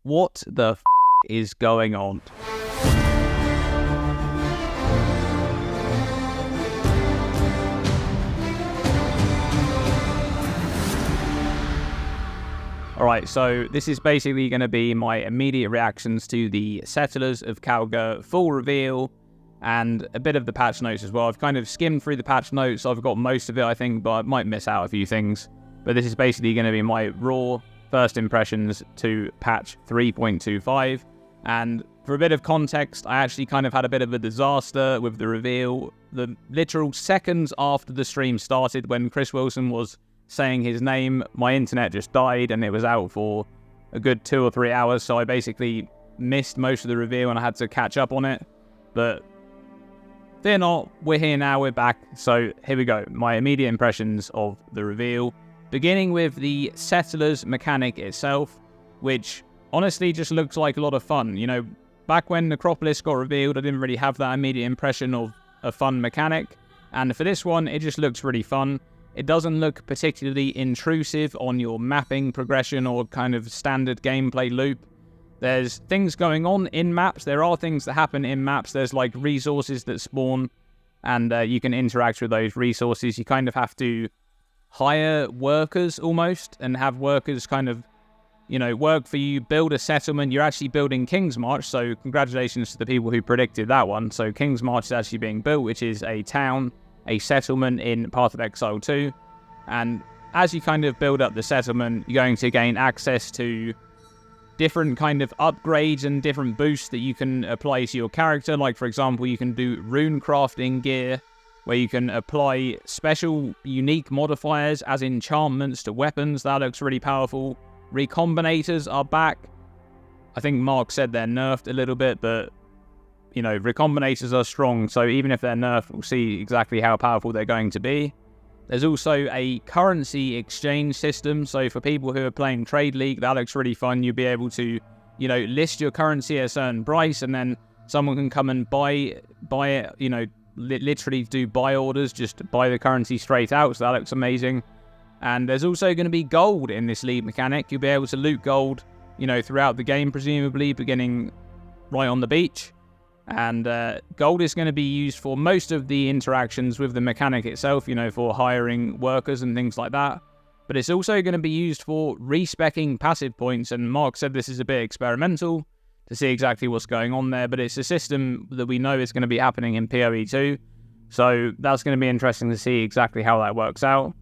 What the is going on? Alright, so this is basically going to be my immediate reactions to the Settlers of Kalguur full reveal and a bit of the patch notes as well. I've kind of skimmed through the patch notes. I've got most of it, I think, but I might miss out a few things. But this is basically going to be my raw first impressions to patch 3.25. And for a bit of context, I actually kind of had a bit of a disaster with the reveal. The literal seconds after the stream started, when Chris Wilson was saying his name, my internet just died and it was out for a good 2 or 3 hours. So I basically missed most of the reveal and I had to catch up on it. But fear not, we're here now, we're back. So here we go, my immediate impressions of the reveal. Beginning with the Settlers mechanic itself, which honestly just looks like a lot of fun. You know, back when Necropolis got revealed, I didn't really have that immediate impression of a fun mechanic. And for this one, it just looks really fun. It doesn't look particularly intrusive on your mapping progression or kind of standard gameplay loop. There's things going on in maps. There are things that happen in maps. There's like resources that spawn and you can interact with those resources. You kind of have to hire workers almost and have workers kind of, you know, work for you, build a settlement. You're actually building Kingsmarch, so congratulations to the people who predicted that one. So Kingsmarch is actually being built, which is a town, a settlement in Path of Exile 2. And as you kind of build up the settlement, you're going to gain access to different kind of upgrades and different boosts that you can apply to your character. Like, for example, you can do rune crafting gear, where you can apply special unique modifiers as enchantments to weapons. That looks really powerful. Recombinators are back. I think Mark said they're nerfed a little bit, but, you know, recombinators are strong, so even if they're nerfed, we'll see exactly how powerful they're going to be. There's also a currency exchange system, so for people who are playing Trade League, that looks really fun. You'll be able to, you know, list your currency at a certain price, and then someone can come and buy it, you know, literally do buy orders, just buy the currency straight out, so that looks amazing. And there's also going to be gold in this league mechanic. You'll be able to loot gold, you know, throughout the game, presumably, beginning right on the beach. And gold is going to be used for most of the interactions with the mechanic itself, you know, for hiring workers and things like that. But it's also going to be used for respecking passive points, and Mark said this is a bit experimental to see exactly what's going on there, but it's a system that we know is going to be happening in PoE 2, so that's going to be interesting to see exactly how that works out.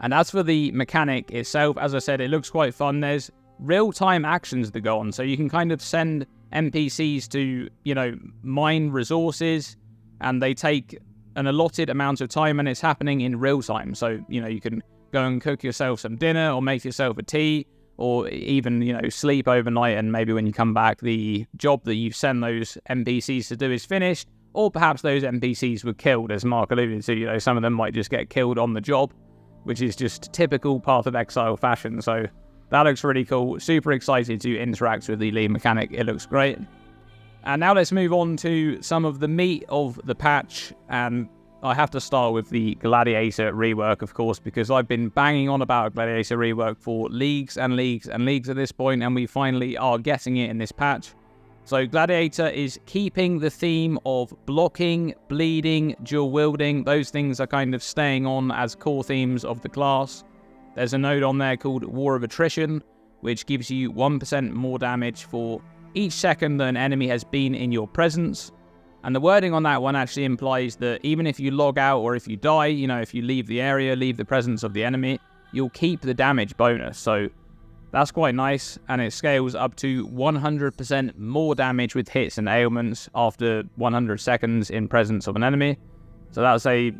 And as for the mechanic itself, as I said, it looks quite fun. There's real-time actions that go on, so you can kind of send NPCs to, you know, mine resources, and they take an allotted amount of time, and it's happening in real time. So, you know, you can go and cook yourself some dinner, or make yourself a tea, or even, you know, sleep overnight, and maybe when you come back, the job that you've sent those NPCs to do is finished, or perhaps those NPCs were killed, as Mark alluded to. You know, some of them might just get killed on the job, which is just typical Path of Exile fashion. So that looks really cool. Super excited to interact with the lead mechanic. It looks great. And now let's move on to some of the meat of the patch. And I have to start with the Gladiator rework, of course, because I've been banging on about Gladiator rework for leagues and leagues and leagues at this point, and we finally are getting it in this patch. So Gladiator is keeping the theme of blocking, bleeding, dual wielding. Those things are kind of staying on as core themes of the class. There's a node on there called War of Attrition, which gives you 1% more damage for each second that an enemy has been in your presence. And the wording on that one actually implies that even if you log out or if you die, you know, if you leave the area, leave the presence of the enemy, you'll keep the damage bonus. So that's quite nice, and it scales up to 100% more damage with hits and ailments after 100 seconds in presence of an enemy. So that's a...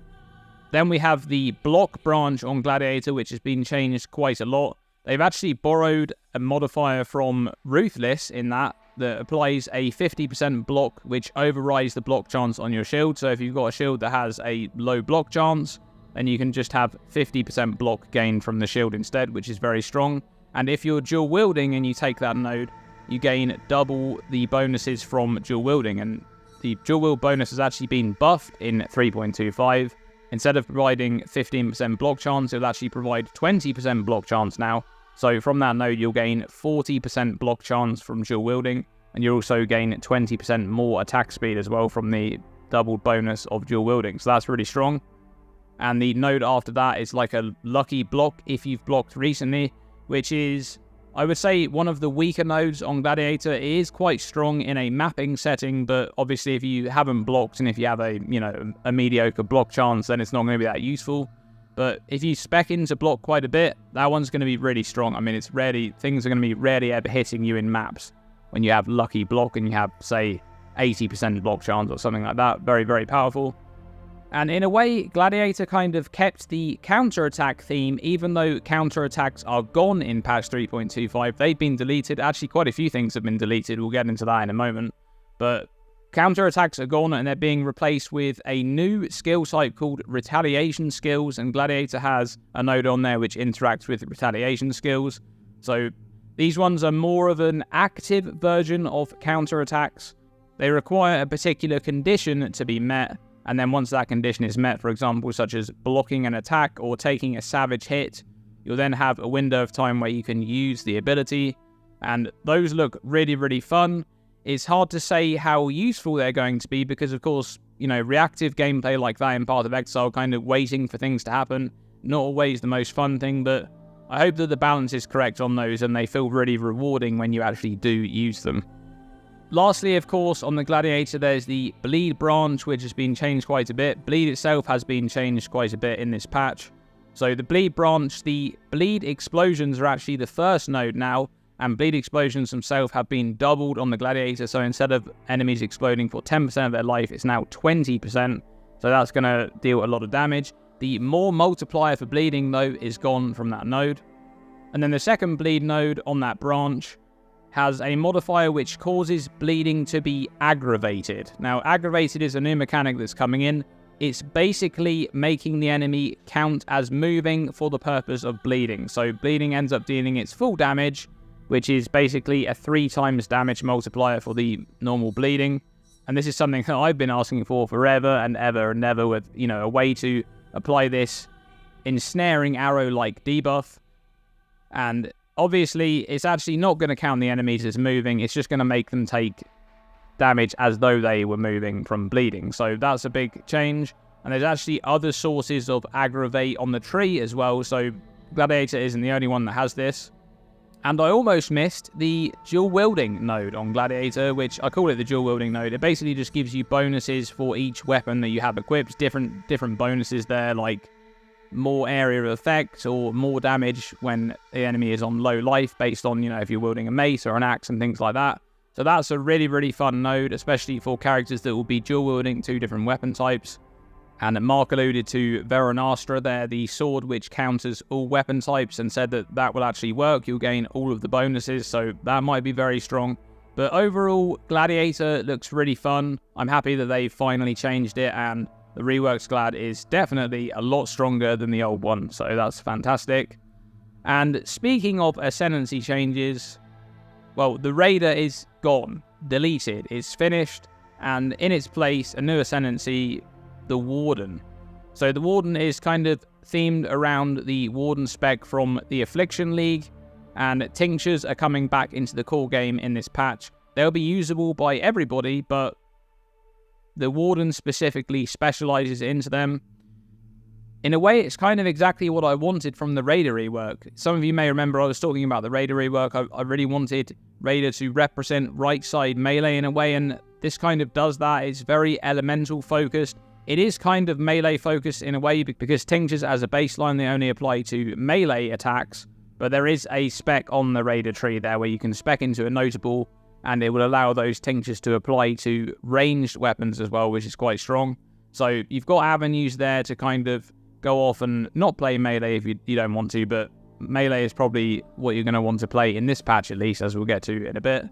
Then we have the block branch on Gladiator, which has been changed quite a lot. They've actually borrowed a modifier from Ruthless in that applies a 50% block, which overrides the block chance on your shield. So if you've got a shield that has a low block chance, then you can just have 50% block gain from the shield instead, which is very strong. And if you're dual wielding and you take that node, you gain double the bonuses from dual wielding. And the dual wield bonus has actually been buffed in 3.25. Instead of providing 15% block chance, it'll actually provide 20% block chance now, So from that node, you'll gain 40% block chance from dual wielding, and you'll also gain 20% more attack speed as well from the doubled bonus of dual wielding. So that's really strong. And the node after that is like a lucky block if you've blocked recently, which is, I would say, one of the weaker nodes on Gladiator. It is quite strong in a mapping setting, but obviously if you haven't blocked and if you have a, a mediocre block chance, then it's not going to be that useful. But if you spec into block quite a bit, that one's going to be really strong. I mean, things are going to be rarely ever hitting you in maps when you have lucky block and you have, say, 80% block chance or something like that. Very, very powerful. And in a way, Gladiator kind of kept the counter-attack theme, even though counter-attacks are gone in patch 3.25. They've been deleted. Actually, quite a few things have been deleted. We'll get into that in a moment. But counter-attacks are gone and they're being replaced with a new skill type called Retaliation Skills, and Gladiator has a node on there which interacts with Retaliation Skills. So these ones are more of an active version of counter-attacks. They require a particular condition to be met, and then once that condition is met, for example, such as blocking an attack or taking a savage hit, you'll then have a window of time where you can use the ability, and those look really, really fun. It's hard to say how useful they're going to be because, of course, reactive gameplay like that in Path of Exile, kind of waiting for things to happen, not always the most fun thing, but I hope that the balance is correct on those and they feel really rewarding when you actually do use them. Lastly, of course, on the Gladiator, there's the Bleed branch, which has been changed quite a bit. Bleed itself has been changed quite a bit in this patch. So the Bleed branch, the Bleed explosions are actually the first node now, and Bleed explosions themselves have been doubled on the Gladiator, so instead of enemies exploding for 10% of their life, it's now 20%, so that's going to deal a lot of damage. The more multiplier for bleeding, though, is gone from that node. And then the second Bleed node on that branch has a modifier which causes bleeding to be aggravated. Now, aggravated is a new mechanic that's coming in. It's basically making the enemy count as moving for the purpose of bleeding. So bleeding ends up dealing its full damage, which is basically a 3 times damage multiplier for the normal bleeding. And this is something that I've been asking for forever and ever and ever, with, a way to apply this ensnaring arrow-like debuff. And obviously, it's actually not going to count the enemies as moving. It's just going to make them take damage as though they were moving from bleeding. So that's a big change. And there's actually other sources of aggravate on the tree as well. So Gladiator isn't the only one that has this. And I almost missed the dual wielding node on Gladiator, which I call it the dual wielding node. It basically just gives you bonuses for each weapon that you have equipped. Different bonuses there, like more area of effect or more damage when the enemy is on low life, based on, if you're wielding a mace or an axe and things like that. So that's a really, really fun node, especially for characters that will be dual wielding 2 different weapon types. And Mark alluded to Veronastra there, the sword which counters all weapon types, and said that that will actually work. You'll gain all of the bonuses, so that might be very strong. But overall, Gladiator looks really fun. I'm happy that they finally changed it, and the reworked Glad is definitely a lot stronger than the old one, so that's fantastic. And speaking of Ascendancy changes, well, the Raider is gone, deleted, it's finished, and in its place, a new Ascendancy, the Warden. So the Warden is kind of themed around the Warden spec from the Affliction League, and tinctures are coming back into the core game in this patch. They'll be usable by everybody, but the Warden specifically specializes into them. In a way, it's kind of exactly what I wanted from the Raider rework. Some of you may remember I was talking about the Raider rework. I really wanted Raider to represent right side melee in a way, and this kind of does that. It's very elemental focused. It is kind of melee focused in a way, because tinctures as a baseline, they only apply to melee attacks, but there is a spec on the Raider tree there where you can spec into a notable, and it will allow those tinctures to apply to ranged weapons as well, which is quite strong. So you've got avenues there to kind of go off and not play melee if you don't want to, but melee is probably what you're going to want to play in this patch, at least, as we'll get to in a bit.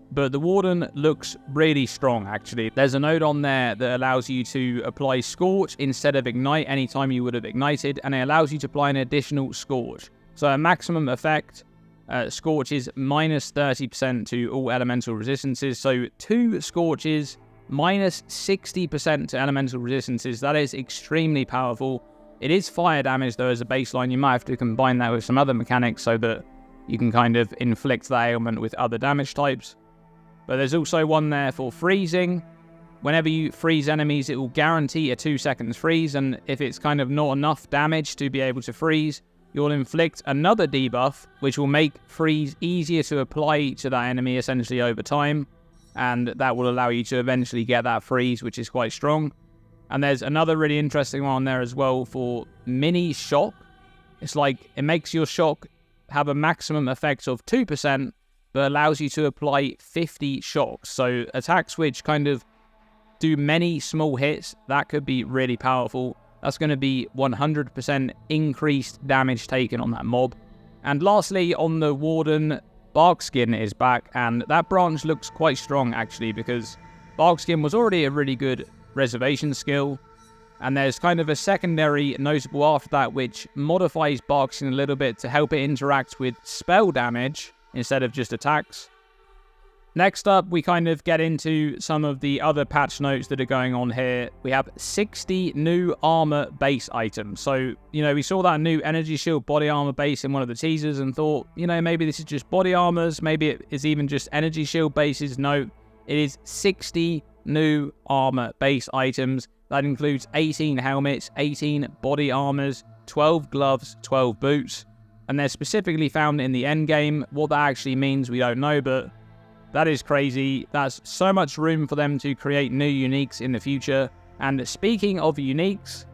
But the Warden looks really strong, actually. There's a node on there that allows you to apply Scorch instead of Ignite anytime you would have ignited, and it allows you to apply an additional Scorch. So a maximum effect, Scorch is minus 30% to all elemental resistances, so 2 Scorches minus 60% to elemental resistances. That is extremely powerful. It is fire damage, though, as a baseline. You might have to combine that with some other mechanics so that you can kind of inflict that ailment with other damage types. But there's also one there for freezing. Whenever you freeze enemies, it will guarantee a 2 seconds freeze, and if it's kind of not enough damage to be able to freeze, you'll inflict another debuff, which will make freeze easier to apply to that enemy essentially over time, and that will allow you to eventually get that freeze, which is quite strong. And there's another really interesting one there as well for mini shock. It's like it makes your shock have a maximum effect of 2%, but allows you to apply 50 shocks. So attacks which kind of do many small hits, that could be really powerful. That's going to be 100% increased damage taken on that mob. And lastly, on the Warden, Barkskin is back, and that branch looks quite strong actually, because Barkskin was already a really good reservation skill, and there's kind of a secondary notable after that which modifies Barkskin a little bit to help it interact with spell damage instead of just attacks. Next up, we kind of get into some of the other patch notes that are going on here. We have 60 new armor base items. So, we saw that new energy shield body armor base in one of the teasers and thought, maybe this is just body armors. Maybe it is even just energy shield bases. No, it is 60 new armor base items. That includes 18 helmets, 18 body armors, 12 gloves, 12 boots. And they're specifically found in the endgame. What that actually means, we don't know, but that is crazy. That's so much room for them to create new uniques in the future. And speaking of uniques,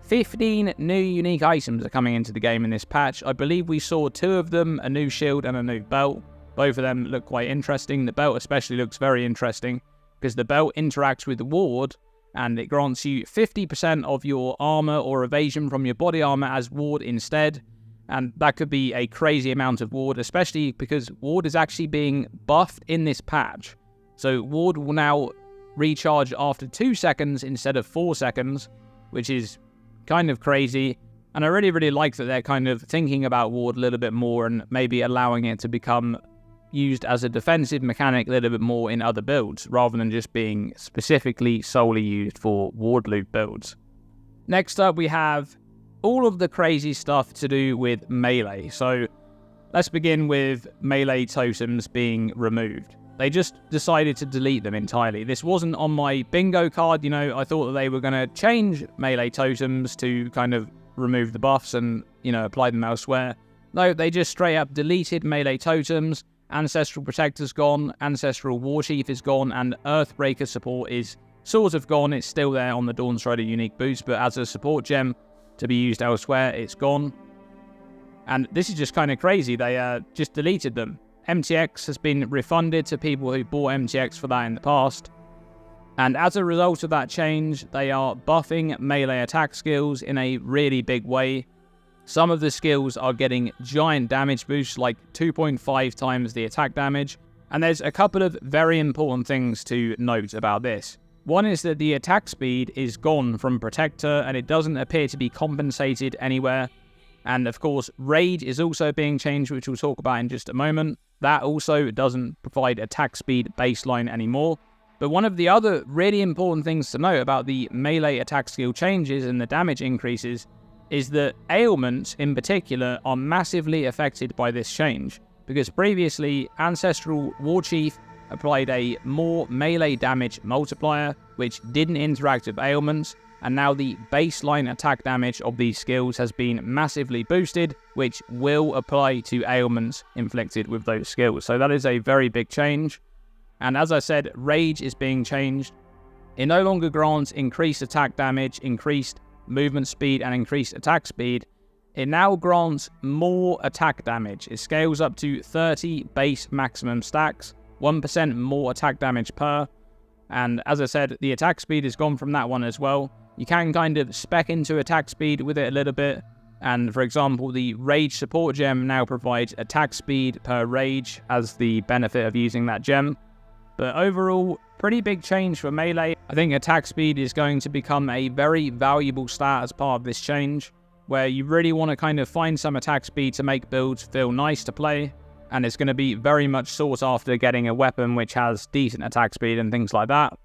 15 new unique items are coming into the game in this patch. I believe we saw 2 of them, a new shield and a new belt. Both of them look quite interesting. The belt especially looks very interesting because the belt interacts with the ward, and it grants you 50% of your armor or evasion from your body armor as ward instead. And that could be a crazy amount of ward, especially because ward is actually being buffed in this patch. So ward will now recharge after 2 seconds instead of 4 seconds, which is kind of crazy. And I really, really like that they're kind of thinking about ward a little bit more and maybe allowing it to become used as a defensive mechanic a little bit more in other builds, rather than just being specifically solely used for ward loop builds. Next up, we have all of the crazy stuff to do with melee. So let's begin with melee totems being removed. They just decided to delete them entirely. This wasn't on my bingo card, I thought that they were going to change melee totems to kind of remove the buffs and, apply them elsewhere. No, they just straight up deleted melee totems. Ancestral Protector's gone, Ancestral Warchief is gone, and Earthbreaker support is sort of gone. It's still there on the Dawnstrider unique boost, but as a support gem to be used elsewhere, it's gone. And this is just kind of crazy. They just deleted them. MTX has been refunded to people who bought MTX for that in the past. And as a result of that change, they are buffing melee attack skills in a really big way. Some of the skills are getting giant damage boosts, like 2.5 times the attack damage. And there's a couple of very important things to note about this. One is that the attack speed is gone from Protector, and it doesn't appear to be compensated anywhere. And of course, Rage is also being changed, which we'll talk about in just a moment. That also doesn't provide attack speed baseline anymore. But one of the other really important things to note about the melee attack skill changes and the damage increases is that ailments in particular are massively affected by this change. Because previously, Ancestral Warchief applied a more melee damage multiplier, which didn't interact with ailments, and now the baseline attack damage of these skills has been massively boosted, which will apply to ailments inflicted with those skills. So that is a very big change. And as I said, Rage is being changed. It no longer grants increased attack damage, increased movement speed, and increased attack speed. It now grants more attack damage. It scales up to 30 base maximum stacks, 1% more attack damage per. And as I said, the attack speed is gone from that one as well. You can kind of spec into attack speed with it a little bit. And for example, the Rage support gem now provides attack speed per Rage as the benefit of using that gem. But overall, pretty big change for melee. I think attack speed is going to become a very valuable stat as part of this change, where you really want to kind of find some attack speed to make builds feel nice to play. And it's going to be very much sought after getting a weapon which has decent attack speed and things like that.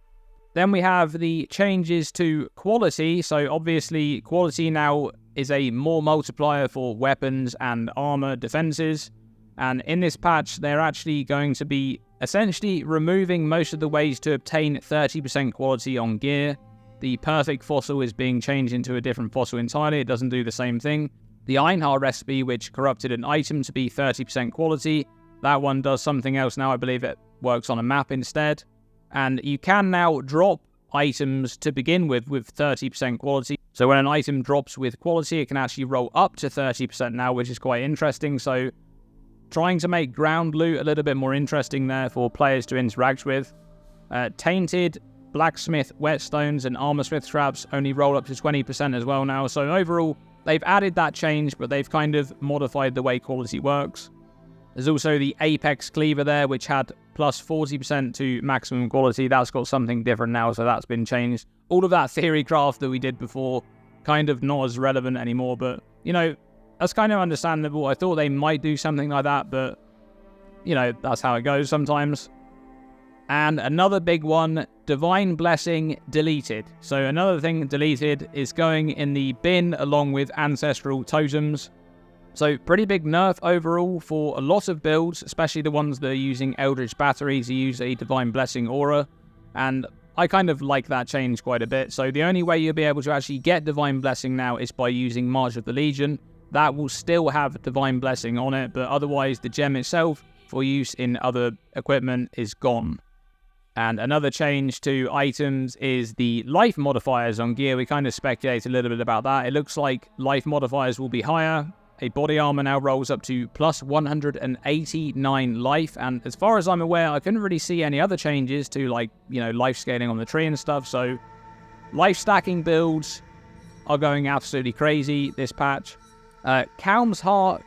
Then we have the changes to quality. So obviously, quality now is a more multiplier for weapons and armor defenses. And in this patch, they're actually going to be essentially removing most of the ways to obtain 30% quality on gear. The perfect fossil is being changed into a different fossil entirely. It doesn't do the same thing. The Einhar recipe, which corrupted an item to be 30% quality, that one does something else now. I believe it works on a map instead. And you can now drop items to begin with 30% quality. So when an item drops with quality, it can actually roll up to 30% now, which is quite interesting. So trying to make ground loot a little bit more interesting there for players to interact with. Tainted blacksmith whetstones and armorsmith traps only roll up to 20% as well now. So overall, they've added that change, but they've kind of modified the way quality works. There's also the Apex Cleaver there, which had plus 40% to maximum quality. That's got something different now, so that's been changed. All of that theory craft that we did before, kind of not as relevant anymore, but, you know, that's kind of understandable. I thought they might do something like that, but, you know, that's how it goes sometimes. And another big one, Divine Blessing deleted. So another thing deleted is going in the bin along with Ancestral Totems. So pretty big nerf overall for a lot of builds, especially the ones that are using Eldritch Battery to use a Divine Blessing aura. And I kind of like that change quite a bit. So the only way you'll be able to actually get Divine Blessing now is by using March of the Legion. That will still have Divine Blessing on it, but otherwise the gem itself for use in other equipment is gone. And another change to items is the life modifiers on gear. We kind of speculate a little bit about that. It looks like life modifiers will be higher. A body armor now rolls up to plus 189 life. And as far as I'm aware, I couldn't really see any other changes to, like, you know, life scaling on the tree and stuff. So life stacking builds are going absolutely crazy this patch. Kaom's Heart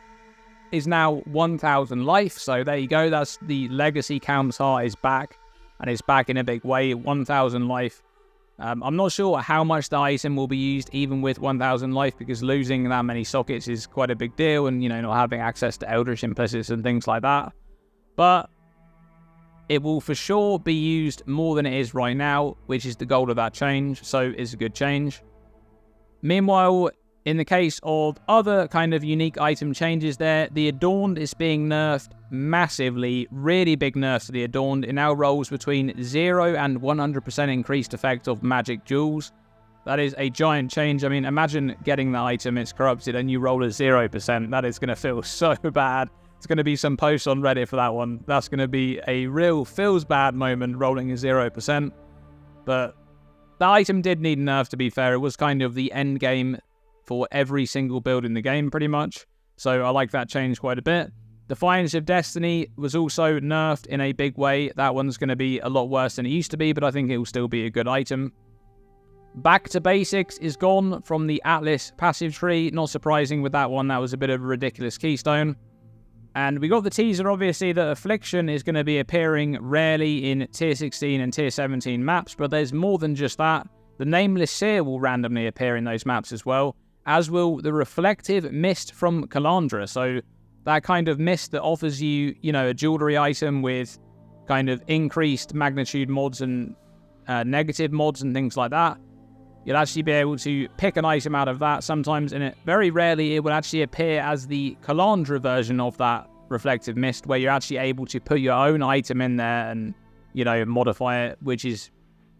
is now 1,000 life. So there you go. That's the legacy. Kaom's Heart is back. And it's back in a big way, 1,000 life. I'm not sure how much the item will be used even with 1,000 life, because losing that many sockets is quite a big deal, and, you know, not having access to Eldritch Implicits and things like that. But it will for sure be used more than it is right now, which is the goal of that change, so it's a good change. Meanwhile, in the case of other kind of unique item changes there, the Adorned is being nerfed massively. Really big nerfs to the Adorned. It now rolls between 0 and 100% increased effect of magic jewels. That is a giant change. I mean, imagine getting the item, it's corrupted, and you roll a 0%. That is going to feel so bad. It's going to be some posts on Reddit for that one. That's going to be a real feels bad moment, rolling a 0%. But the item did need nerf, to be fair. It was kind of the end game for every single build in the game, pretty much. So I like that change quite a bit. Defiance of Destiny was also nerfed in a big way. That one's going to be a lot worse than it used to be, but I think it will still be a good item. Back to Basics is gone from the Atlas passive tree. Not surprising with that one. That was a bit of a ridiculous keystone. And we got the teaser, obviously, that Affliction is going to be appearing rarely in Tier 16 and Tier 17 maps, but there's more than just that. The Nameless Seer will randomly appear in those maps as well, as will the Reflective Mist from Kalandra. So that kind of mist that offers you, you know, a jewelry item with kind of increased magnitude mods and negative mods and things like that. You'll actually be able to pick an item out of that sometimes, and very rarely it will actually appear as the Kalandra version of that Reflective Mist, where you're actually able to put your own item in there and, you know, modify it, which is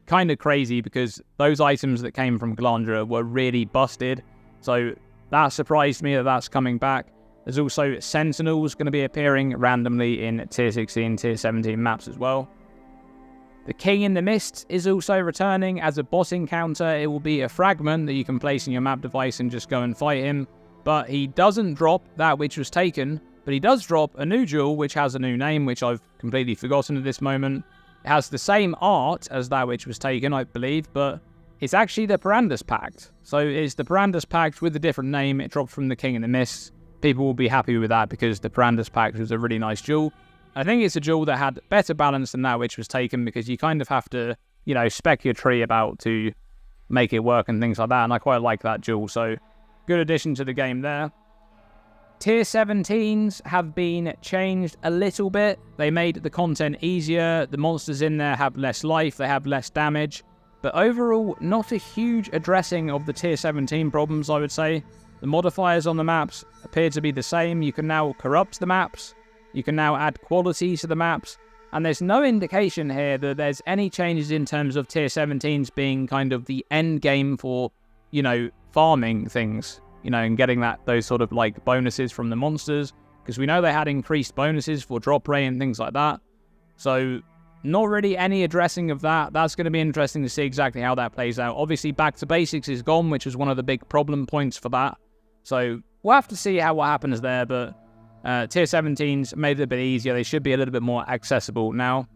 kind of crazy because those items that came from Kalandra were really busted. So that surprised me that that's coming back. There's also Sentinels going to be appearing randomly in Tier 16, Tier 17 maps as well. The King in the Mist is also returning as a boss encounter. It will be a fragment that you can place in your map device and just go and fight him. But he doesn't drop that which was taken, but he does drop a new jewel which has a new name, which I've completely forgotten at this moment. It has the same art as that which was taken, I believe, but it's actually the Perandus Pact. So it's the Perandus Pact with a different name. It dropped from the King in the Mist. People will be happy with that because the Perandus Pact was a really nice jewel. I think it's a jewel that had better balance than that which was taken, because you kind of have to, you know, spec your tree about to make it work and things like that, and I quite like that jewel, so good addition to the game there. Tier 17s have been changed a little bit. They made the content easier, the monsters in there have less life, they have less damage, but overall, not a huge addressing of the Tier 17 problems, I would say. The modifiers on the maps appear to be the same. You can now corrupt the maps. You can now add quality to the maps. And there's no indication here that there's any changes in terms of tier 17s being kind of the end game for, you know, farming things, you know, and getting those sort of like bonuses from the monsters. Because we know they had increased bonuses for drop rate and things like that. So not really any addressing of that. That's going to be interesting to see exactly how that plays out. Obviously, back to basics is gone, which was one of the big problem points for that. So we'll have to see what happens there, but tier 17s made it a bit easier. They should be a little bit more accessible now.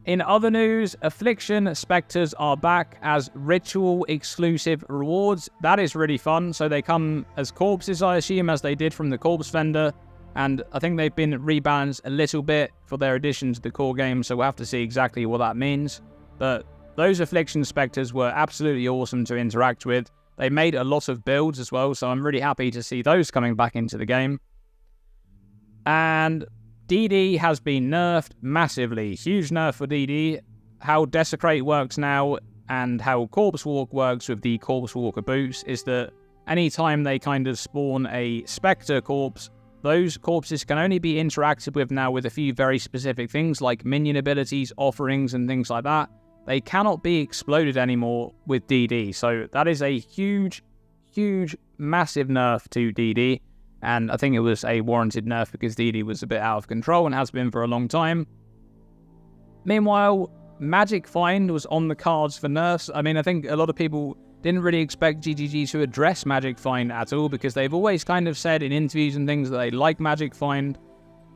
In other news, Affliction Spectres are back as ritual exclusive rewards. That is really fun. So they come as corpses, I assume, as they did from the corpse vendor. And I think they've been rebalanced a little bit for their addition to the core game. So we'll have to see exactly what that means. But those Affliction Spectres were absolutely awesome to interact with. They made a lot of builds as well. So I'm really happy to see those coming back into the game. And DD has been nerfed massively. Huge nerf for DD. How Desecrate works now and how Corpse Walk works with the Corpse Walker boots is that anytime they kind of spawn a Spectre corpse, those corpses can only be interacted with now with a few very specific things like minion abilities, offerings, and things like that. They cannot be exploded anymore with DD. So that is a huge, massive nerf to DD. And I think it was a warranted nerf because DD was a bit out of control and has been for a long time. Meanwhile, Magic Find was on the cards for nerfs. I mean, I think a lot of people didn't really expect GGG to address Magic Find at all because they've always kind of said in interviews and things that they like Magic Find.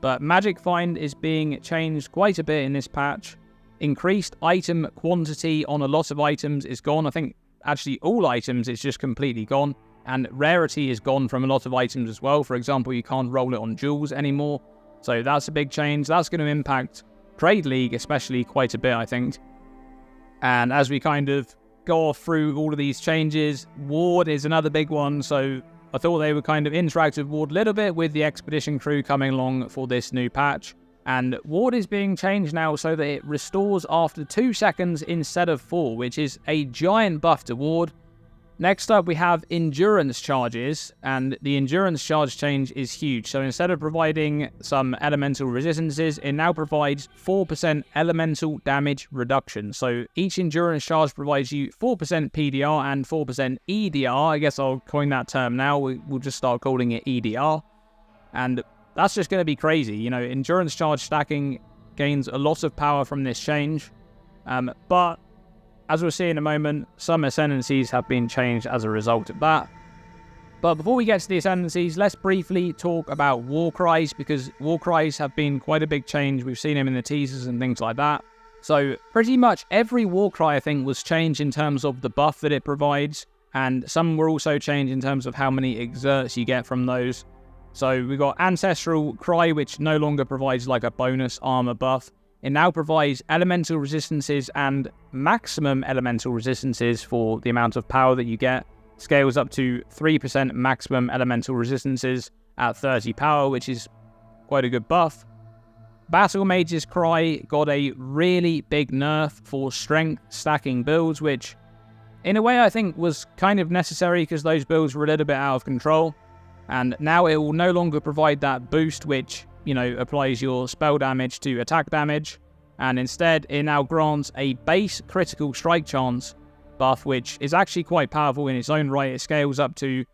But Magic Find is being changed quite a bit in this patch. Increased item quantity on a lot of items is gone. I think actually all items is just completely gone. And rarity is gone from a lot of items as well. For example, you can't roll it on jewels anymore. So that's a big change. That's going to impact Trade League especially quite a bit, I think. And as we kind of go through all of these changes, Ward is another big one. So I thought they would kind of interact with Ward a little bit with the Expedition crew coming along for this new patch. And Ward is being changed now so that it restores after 2 seconds instead of 4, which is a giant buff to Ward. Next up, we have Endurance Charges, and the Endurance Charge change is huge. So instead of providing some elemental resistances, it now provides 4% elemental damage reduction. So each Endurance Charge provides you 4% PDR and 4% EDR. I guess I'll coin that term now. We'll just start calling it EDR. And that's just going to be crazy. You know, Endurance Charge stacking gains a lot of power from this change. But as we'll see in a moment, some ascendancies have been changed as a result of that. But before we get to the ascendancies, let's briefly talk about Warcries, because Warcries have been quite a big change. We've seen them in the teasers and things like that. So pretty much every Warcry, I think, was changed in terms of the buff that it provides, and some were also changed in terms of how many exerts you get from those. So we've got Ancestral Cry, which no longer provides like a bonus armor buff. It now provides elemental resistances and maximum elemental resistances for the amount of power that you get. Scales up to 3% maximum elemental resistances at 30 power, which is quite a good buff. Battle Mage's Cry got a really big nerf for strength stacking builds, which in a way I think was kind of necessary because those builds were a little bit out of control. And now it will no longer provide that boost, which, you know, applies your spell damage to attack damage, and instead it now grants a base critical strike chance buff, which is actually quite powerful in its own right. It scales up to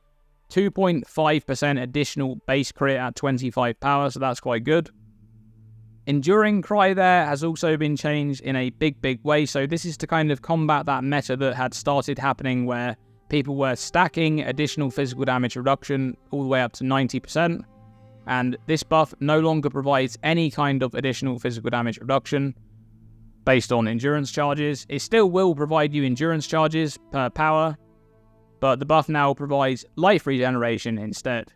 2.5% additional base crit at 25 power, so that's quite good. Enduring Cry there has also been changed in a big way, so this is to kind of combat that meta that had started happening where people were stacking additional physical damage reduction all the way up to 90%. And this buff no longer provides any kind of additional physical damage reduction based on endurance charges. It still will provide you endurance charges per power, but the buff now provides life regeneration instead.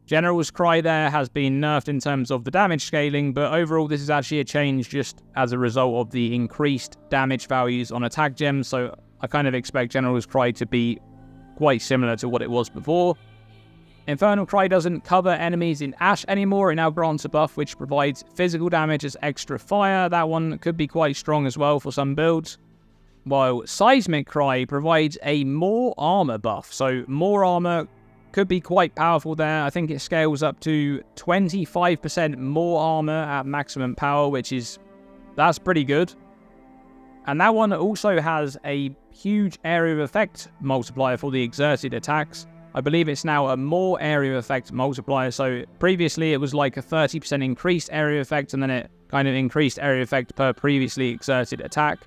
General's Cry there has been nerfed in terms of the damage scaling, but overall this is actually a change just as a result of the increased damage values on attack gems, so I kind of expect General's Cry to be quite similar to what it was before. Infernal Cry doesn't cover enemies in Ash anymore. It now grants a buff which provides physical damage as extra fire. That one could be quite strong as well for some builds. While Seismic Cry provides a more armor buff. So more armor could be quite powerful there. I think it scales up to 25% more armor at maximum power, that's pretty good. And that one also has a huge area of effect multiplier for the exerted attacks. I believe it's now a more area of effect multiplier. So previously it was like a 30% increased area effect, and then it kind of increased area effect per previously exerted attack.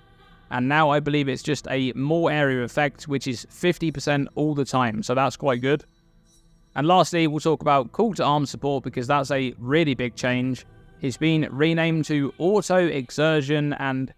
And now I believe it's just a more area effect, which is 50% all the time. So that's quite good. And lastly, we'll talk about Call to Arms support, because that's a really big change. It's been renamed to Auto Exertion, and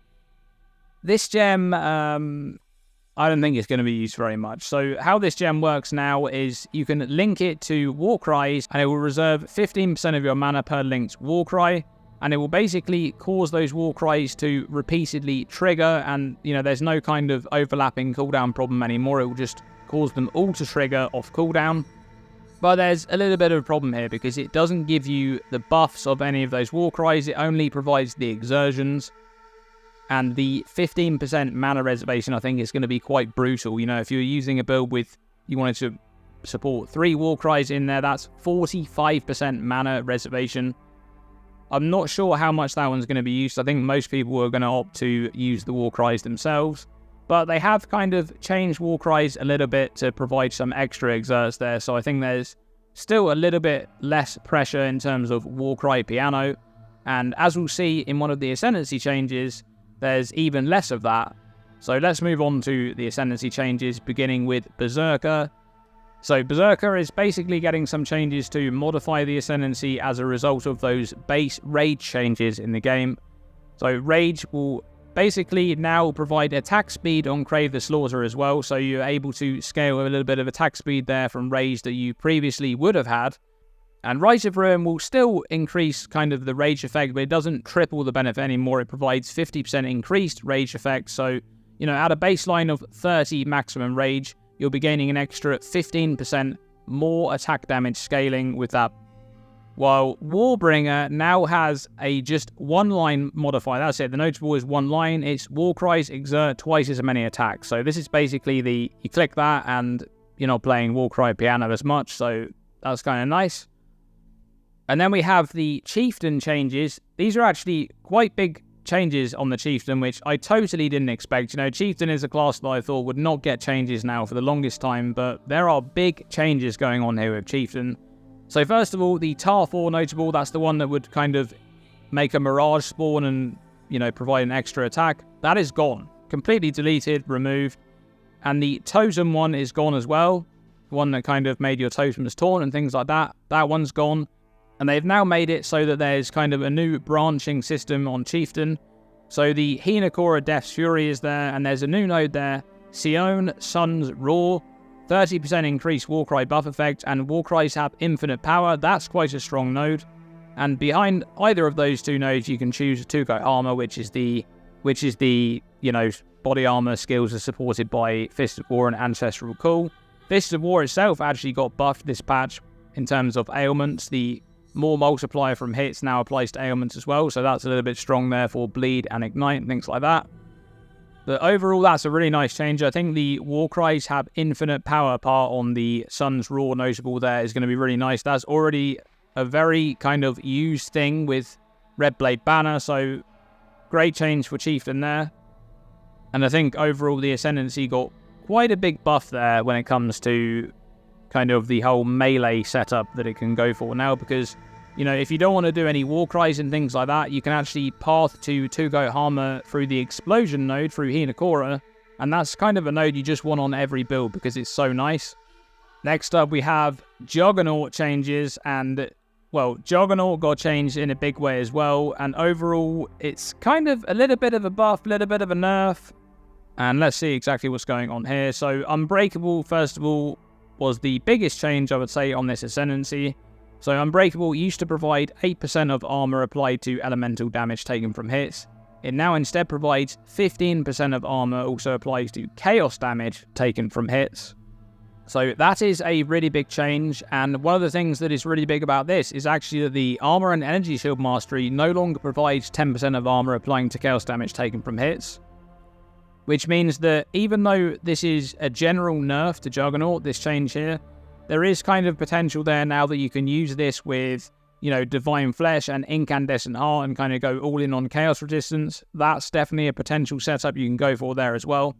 this gem, I don't think it's going to be used very much. So how this gem works now is you can link it to Warcries, and it will reserve 15% of your mana per linked Warcry, and it will basically cause those Warcries to repeatedly trigger, and there's no kind of overlapping cooldown problem anymore. It will just cause them all to trigger off cooldown. But there's a little bit of a problem here, because it doesn't give you the buffs of any of those Warcries. It only provides the exertions. And the 15% mana reservation, I think, is going to be quite brutal. If you're using a build you wanted to support 3 Warcries in there, that's 45% mana reservation. I'm not sure how much that one's going to be used. I think most people are going to opt to use the Warcries themselves. But they have kind of changed Warcries a little bit to provide some extra exerts there. So I think there's still a little bit less pressure in terms of Warcry piano. And as we'll see in one of the Ascendancy changes, there's even less of that. So let's move on to the Ascendancy changes, beginning with Berserker. So Berserker is basically getting some changes to modify the Ascendancy as a result of those base Rage changes in the game. So Rage will basically now provide attack speed on Crave the Slaughter as well, so you're able to scale a little bit of attack speed there from Rage that you previously would have had. And Rite of Ruin will still increase kind of the Rage effect, but it doesn't triple the benefit anymore. It provides 50% increased Rage effect, so, at a baseline of 30 maximum Rage, you'll be gaining an extra 15% more attack damage scaling with that. While Warbringer now has a just 1-line modifier. That's it. The notable is 1 line. It's Warcries exert twice as many attacks. So this is basically you click that and you're not playing Warcry piano as much. So that's kind of nice. And then we have the Chieftain changes. These are actually quite big changes on the Chieftain, which I totally didn't expect. Chieftain is a class that I thought would not get changes now for the longest time, but there are big changes going on here with Chieftain. So first of all, the Tar 4 notable, that's the one that would kind of make a Mirage spawn and, provide an extra attack. That is gone. Completely deleted, removed. And the Totem one is gone as well. The one that kind of made your totems taunt and things like that. That one's gone. And they've now made it so that there's kind of a new branching system on Chieftain. So the Hinekora Death's Fury is there, and there's a new node there. Sion Sun's Roar. 30% increased Warcry buff effect, and Warcries have infinite power. That's quite a strong node. And behind either of those two nodes, you can choose Tuco Armour, which is the body armor skills are supported by Fist of War and Ancestral Call. Fist of War itself actually got buffed this patch in terms of ailments. The more multiplier from hits now applies to ailments as well, so that's a little bit strong there for bleed and ignite and things like that. But overall, that's a really nice change. I think the Warcries have infinite power part on the Sun's Roar notable there is going to be really nice. That's already a very kind of used thing with Red Blade Banner, so great change for Chieftain there. And I think overall the Ascendancy got quite a big buff there when it comes to kind of the whole melee setup that it can go for now, because if you don't want to do any Warcries and things like that, you can actually path to Tuco Armour through the Explosion node, through Hinekora, and that's kind of a node you just want on every build because it's so nice. Next up, we have Juggernaut changes, and, well, Juggernaut got changed in a big way as well, and overall, it's kind of a little bit of a buff, a little bit of a nerf, and let's see exactly what's going on here. So, Unbreakable, first of all, was the biggest change, I would say, on this Ascendancy. So Unbreakable used to provide 8% of armor applied to elemental damage taken from hits. It now instead provides 15% of armor also applies to chaos damage taken from hits. So that is a really big change, and one of the things that is really big about this is actually that the Armor and Energy Shield Mastery no longer provides 10% of armor applying to chaos damage taken from hits. Which means that even though this is a general nerf to Juggernaut, this change here, there is kind of potential there now that you can use this with, you know, Divine Flesh and Incandescent Heart and kind of go all in on Chaos Resistance. That's definitely a potential setup you can go for there as well.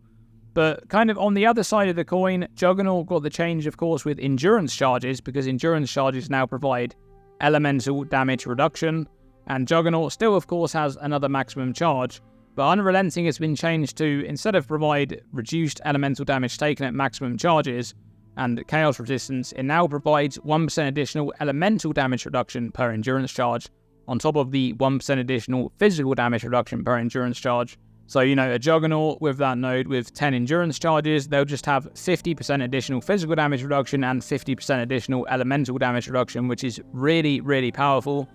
But kind of on the other side of the coin, Juggernaut got the change, of course, with Endurance Charges, because Endurance Charges now provide elemental damage reduction, and Juggernaut still, of course, has another maximum charge, but Unrelenting has been changed to, instead of provide reduced elemental damage taken at maximum charges and Chaos Resistance, it now provides 1% additional elemental damage reduction per Endurance Charge, on top of the 1% additional physical damage reduction per Endurance Charge. So, you know, a Juggernaut with that node with 10 Endurance Charges, they'll just have 50% additional physical damage reduction and 50% additional elemental damage reduction, which is really, really powerful.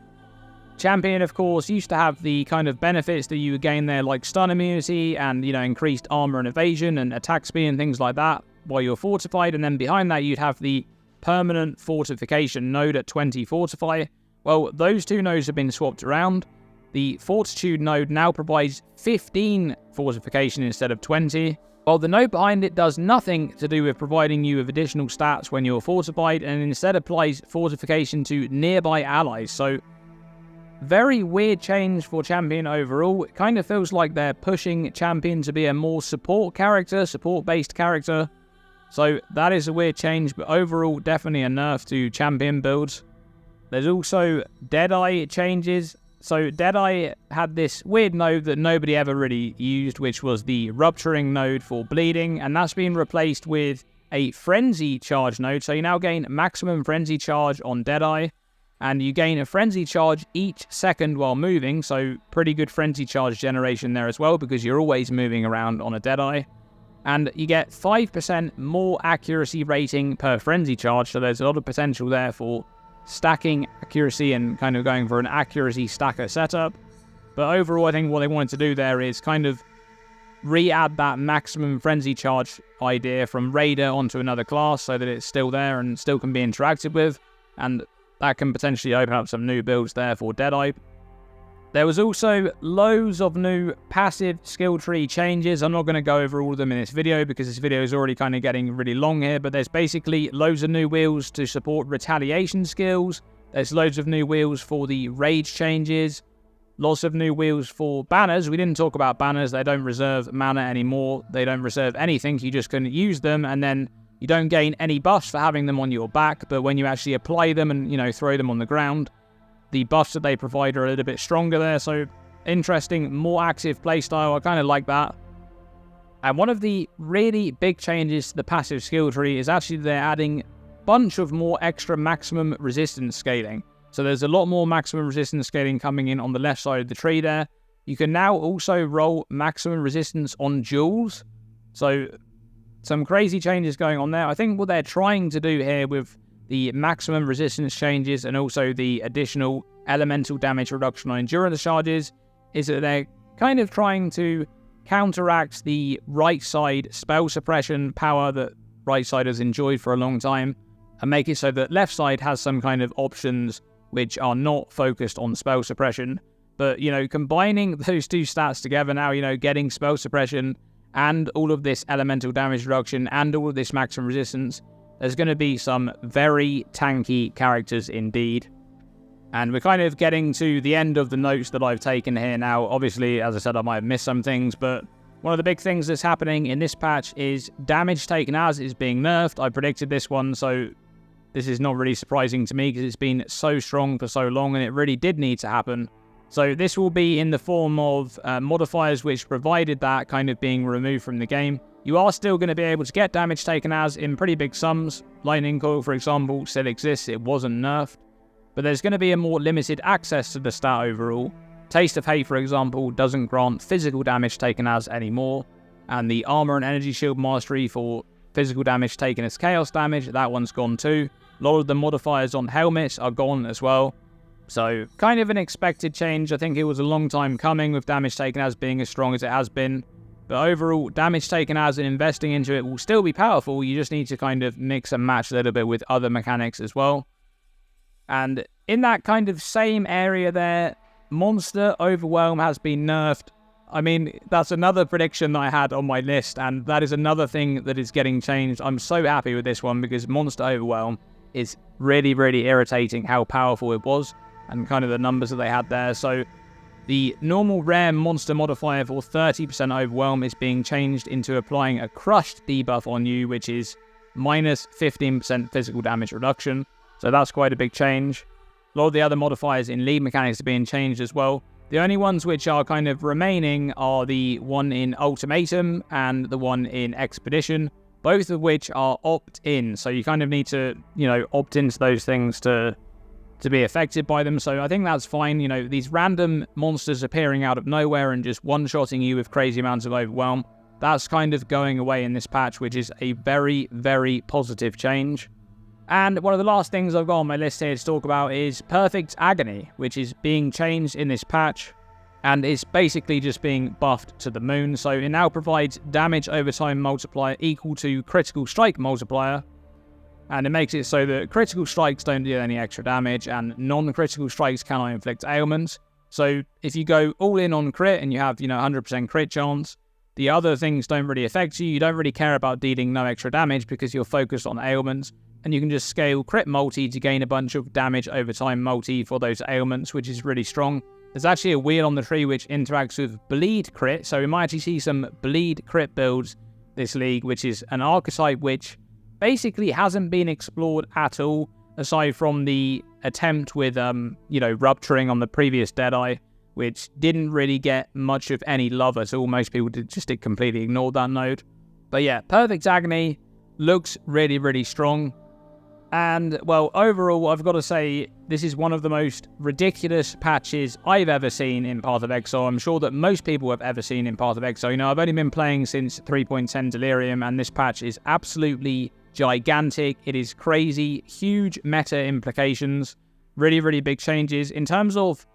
Champion, of course, used to have the kind of benefits that you would gain there, like stun immunity and, you know, increased armor and evasion and attack speed and things like that while you're fortified. And then behind that, you'd have the permanent fortification node at 20 fortify. Well, those two nodes have been swapped around. The Fortitude node now provides 15 fortification instead of 20, while the node behind it does nothing to do with providing you with additional stats when you're fortified, and instead applies fortification to nearby allies. So, very weird change for Champion overall. It kind of feels like they're pushing Champion to be a more support-based character. So, that is a weird change, but overall, definitely a nerf to Champion builds. There's also Deadeye changes. So Deadeye had this weird node that nobody ever really used, which was the Rupturing node for bleeding, and that's been replaced with a Frenzy charge node. So you now gain maximum Frenzy charge on Deadeye, and you gain a Frenzy charge each second while moving, so pretty good Frenzy charge generation there as well, because you're always moving around on a Deadeye. And you get 5% more accuracy rating per Frenzy charge, so there's a lot of potential there for stacking accuracy and kind of going for an accuracy stacker setup. But overall, I think what they wanted to do there is kind of re-add that maximum Frenzy charge idea from Raider onto another class so that it's still there and still can be interacted with, and that can potentially open up some new builds there for Deadeye. There was also loads of new passive skill tree changes. I'm not going to go over all of them in this video because this video is already kind of getting really long here, but there's basically loads of new wheels to support retaliation skills. There's loads of new wheels for the rage changes. Lots of new wheels for banners. We didn't talk about banners. They don't reserve mana anymore. They don't reserve anything. You just couldn't use them, and then you don't gain any buffs for having them on your back, but when you actually apply them and, you know, throw them on the ground, the buffs that they provide are a little bit stronger there, so interesting, more active playstyle. I kind of like that. And one of the really big changes to the passive skill tree is actually they're adding a bunch of more extra maximum resistance scaling. So there's a lot more maximum resistance scaling coming in on the left side of the tree there. You can now also roll maximum resistance on duels. So some crazy changes going on there. I think what they're trying to do here with the maximum resistance changes and also the additional elemental damage reduction on endurance charges is that they're kind of trying to counteract the right side spell suppression power that right side has enjoyed for a long time and make it so that left side has some kind of options which are not focused on spell suppression. But, you know, combining those two stats together now, you know, getting spell suppression and all of this elemental damage reduction and all of this maximum resistance, there's going to be some very tanky characters indeed. And we're kind of getting to the end of the notes that I've taken here now. Obviously, as I said, I might have missed some things, but one of the big things that's happening in this patch is damage taken as is being nerfed. I predicted this one, so this is not really surprising to me because it's been so strong for so long and it really did need to happen. So this will be in the form of modifiers which provided that kind of being removed from the game. You are still going to be able to get damage taken as in pretty big sums. Lightning Coil, for example, still exists. It wasn't nerfed. But there's going to be a more limited access to the stat overall. Taste of Hate, for example, doesn't grant physical damage taken as anymore. And the Armour and Energy Shield Mastery for physical damage taken as chaos damage, that one's gone too. A lot of the modifiers on helmets are gone as well. So, kind of an expected change. I think it was a long time coming with damage taken as being as strong as it has been. But overall, damage taken as and investing into it will still be powerful. You just need to kind of mix and match a little bit with other mechanics as well. And in that kind of same area there, Monster Overwhelm has been nerfed I mean, that's another prediction that I had on my list, and that is another thing that is getting changed. I'm so happy with this one because Monster Overwhelm is really, really irritating how powerful it was and kind of the numbers that they had there. So the normal rare monster modifier for 30% Overwhelm is being changed into applying a crushed debuff on you, which is minus 15% physical damage reduction. So that's quite a big change. A lot of the other modifiers in league mechanics are being changed as well. The only ones which are kind of remaining are the one in Ultimatum and the one in Expedition, both of which are opt-in. So you kind of need to, opt into those things to be affected by them. So I think that's fine. These random monsters appearing out of nowhere and just one-shotting you with crazy amounts of Overwhelm, that's kind of going away in this patch, which is a very, very positive change. And one of the last things I've got on my list here to talk about is Perfect Agony, which is being changed in this patch, and it's basically just being buffed to the moon. So it now provides damage over time multiplier equal to critical strike multiplier, and it makes it so that critical strikes don't do any extra damage, and non-critical strikes cannot inflict ailments. So if you go all in on crit and you have, 100% crit chance, the other things don't really affect you. You don't really care about dealing no extra damage because you're focused on ailments. And you can just scale crit multi to gain a bunch of damage over time multi for those ailments, which is really strong. There's actually a wheel on the tree which interacts with bleed crit, so we might actually see some bleed crit builds this league, which is an archetype which basically hasn't been explored at all, aside from the attempt with, rupturing on the previous Deadeye, which didn't really get much of any love at all. Most people just completely ignored that node. But yeah, Perfect Agony looks really, really strong. And, well, overall, I've got to say, this is one of the most ridiculous patches I've ever seen in Path of Exile. I'm sure that most people have ever seen in Path of Exile. I've only been playing since 3.10 Delirium, and this patch is absolutely gigantic. It is crazy, huge meta implications, really, really big changes. In terms of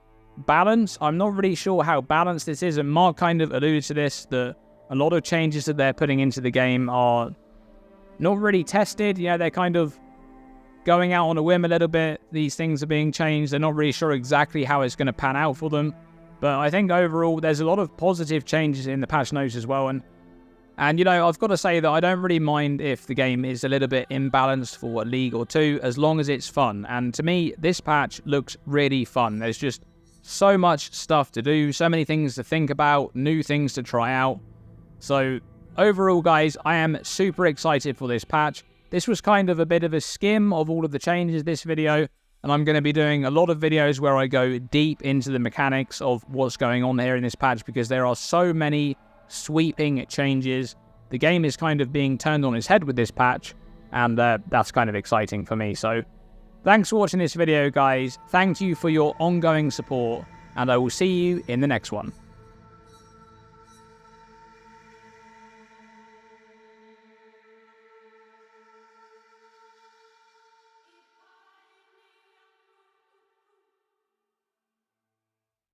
balance, I'm not really sure how balanced this is, and Mark kind of alluded to this, that a lot of changes that they're putting into the game are not really tested. They're kind of going out on a whim a little bit. These things are being changed. They're not really sure exactly how it's going to pan out for them. But I think overall, there's a lot of positive changes in the patch notes as well. And I've got to say that I don't really mind if the game is a little bit imbalanced for a league or two, as long as it's fun. And to me, this patch looks really fun. There's just so much stuff to do, so many things to think about, new things to try out. So overall, guys, I am super excited for this patch. This was kind of a bit of a skim of all of the changes this video, and I'm going to be doing a lot of videos where I go deep into the mechanics of what's going on here in this patch, because there are so many sweeping changes. The game is kind of being turned on its head with this patch, and that's kind of exciting for me. So thanks for watching this video, guys. Thank you for your ongoing support, and I will see you in the next one.